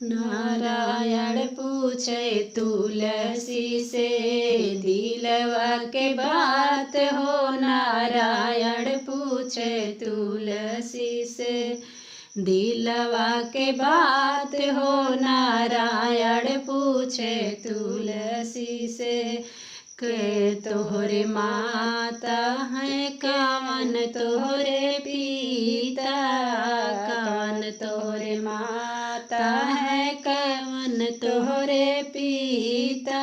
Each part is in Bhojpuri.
नारायण पूछे तुलसी से दिलवा के बात हो। नारायण पूछे तुलसी से दिलवा के बात हो। नारायण पूछे तुलसी से के तोहरे माता है कवन तोहरे पिता। कवन तोहरे माता है कवन तोहरे पिता।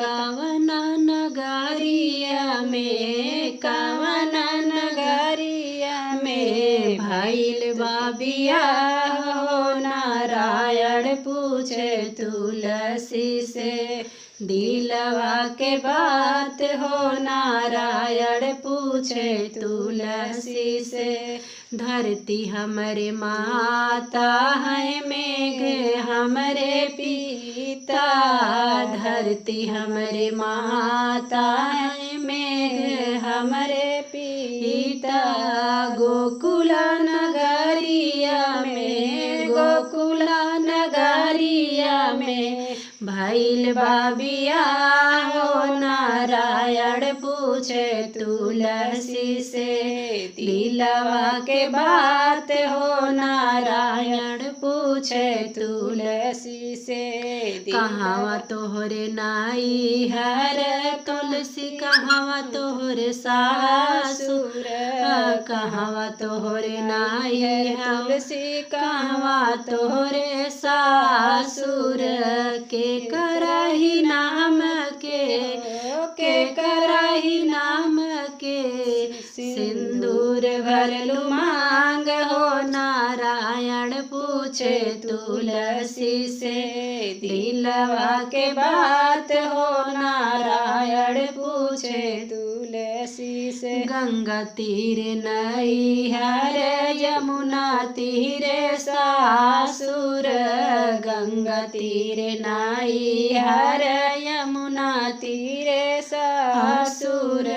कवन नगरिया में कवन नगरिया में भइल बा बियाह हो। नारायण पूछे तुलसी से दिलवा के बात हो। नारायण पूछे तुलसी से धरती हमरे माता है मेघ हमरे पिता। धरती हमरे माता है मेघ हमरे पिता। गोकुला नगरिया में गोकुला नगरिया में भइल बा बियाह हो। नारायण पूछे तुलसी से दिलवा के बात हो। नारायण पूछे तुलसी से कहवा तोहरे नाई हर तुलसी कहवा तोहरे सासुर। कहवा तोहरे नाई तुलसी कहवा तोहरे सासुर। के कराही नाम के कराही नाम के सिंदूर भरलू मांग हो। नारायण पूछे तुलसी से दिलवा के बात हो। नारायण पूछे तुलसी से गंगा तीर नैहर यमुना तीरे सासुर। गंगा तीर नैहर यमुना तीरे सासुर।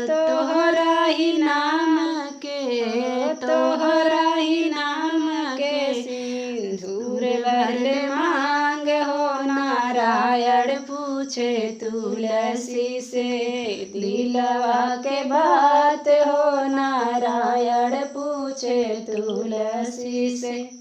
तोहरा ही नाम के तोहरा ही नाम के सिंदूर भरले मांग हो। नारायण पूछे तुलसी से दिलवा के बात हो। नारायण पूछे तुलसी से।